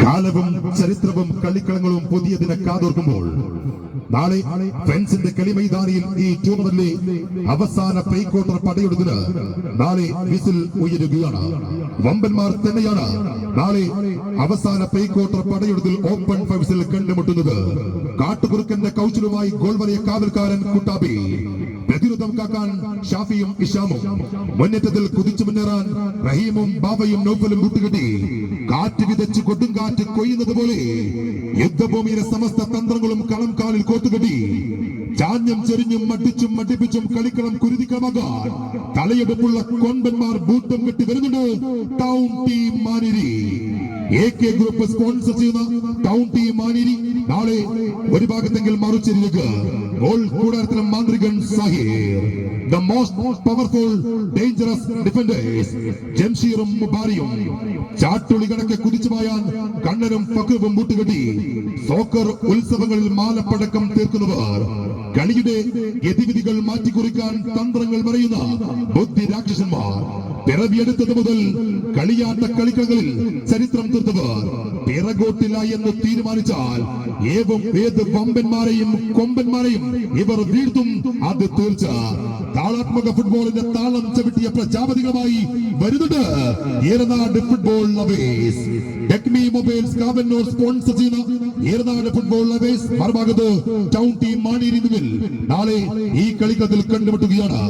കാലവും ചരിത്രവും കളിക്കളങ്ങളും പുതിയതിനെ കാതോർക്കുമ്പോൾ നാളെ ഫ്രണ്ട്സിന്റെ കളിമൈതാനിയിൽ ഈ ടൂർണമെന്റിലെ അവസാന പ്രീ ക്വാർട്ടർ പടയെടുത്തിന് നാളെ വിസിൽ ഉയരുകയാണ്. വമ്പന്മാർ തന്നെയാണ് നാളെ അവസാന പ്രീ ക്വാർട്ടർ പടയെടുത്തിൽ ഓപ്പൺ ഫൈവ്സിൽ കണ്ടുമുട്ടുന്നത്. കാട്ടുകുറുക്കന്റെ കൗശലുമായി ഗോൾ വലയ കാവൽക്കാരൻ കുട്ടാബി, പ്രതിരോധം കാക്കാൻ ഷാഫിയും ഇഷാമും, മുന്നേറ്റത്തിൽ കുതിച്ചു മുന്നേറാൻ റഹീമും ബാബയും നൗഫലും കൂട്ടുകെട്ടി കാറ്റ് വിതച്ച് കൊടുങ്കാറ്റ് കൊയ്യുന്നത് പോലെ യുദ്ധഭൂമിയിലെ സമസ്ത തന്ത്രങ്ങളും കളം കാലിൽ കോത്തുകെട്ടി ചാഞ്ഞും ചെരിഞ്ഞും മട്ടിച്ചും മട്ടിപ്പിച്ചും കളിക്കളം കുരുതിക്കമാകാൻ തലയെടുപ്പുള്ള കൊമ്പന്മാർ ബൂട്ടം കെട്ടി വരുന്നുണ്ട്. Town team Maneri AK group sponsor ചെയ്യുന്ന ടൗൺ ടീം മാനേരി നാളെ ഒരു ഭാഗത്തെങ്കിൽ മറുചേരിയിലേക്ക് ഗോൾ കൂടാരത്തിലെ മാന്ത്രികൻ Sahir, the most powerful dangerous defenders ജംഷീറും മുബാരിയും ചാട്ടുളി കണക്കെ കുതിച്ചുമായാൻ കണ്ണനും ഫക്രുവും കൂട്ടുകെട്ടി സോക്കർ ഉത്സവങ്ങളിൽ മാലപ്പടക്കം തീർക്കുന്നവർ, കളിയുടെ ഗതിവിധികൾ മാറ്റിക്കുറിക്കാൻ തന്ത്രങ്ങൾ പറയുന്ന ബുദ്ധി രാക്ഷസന്മാർ, പിറവിയെടുത്തത് മുതൽ കളിയാട്ട കളിക്കളങ്ങളിൽ ചരിത്രം തീർത്തവർ, പിറകോട്ടില്ല എന്ന് തീരുമാനിച്ചാൽ ഏത് വമ്പന്മാരെയും കൊമ്പന്മാരെയും ഇവർ വീഴ്ത്തും, അത് തീർച്ച. താളാത്മക ഫുട്ബോളിന്റെ താളം ചവിട്ടിയ പ്രജാപതികളുമായി വരുന്നുണ്ട് Eranad football lovers. Techmi mobiles Kavanoor sponsor ചെയ്യുന്ന ഏറനാട് ഫുട്ബോൾ ലവേഴ്സ് മറുഭാഗത്ത് ടൗൺ ടീം മാനേരി നാളെ ഈ കളിക്കളത്തിൽ കണ്ടുമുട്ടുകയാണ്.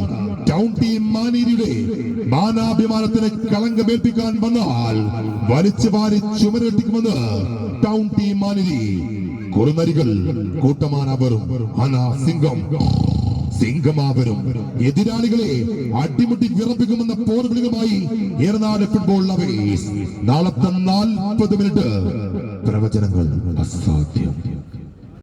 ടൗൺ ടീം മാനേരിയുടെ മാനാഭിമാനത്തിന് കളങ്കമേൽപ്പിക്കാൻ വന്നാൽ വലിച്ചു വാരി ചുമരെട്ടിക്കുമെന്ന് ടൗൺ ടീം മാനേരി. കുറുനരികൾ കൂട്ടമാനവരും സിംഗമാവരും എതിരാളികളെ അടിമുട്ടി വിറപ്പിക്കുമെന്ന പോർവിളികളുമായി ഏറനാട് ഫുട്ബോൾ ലവേഴ്സ്. നാളത്തെ 40 മിനിറ്റ് പ്രവചനങ്ങൾ അസാധ്യം.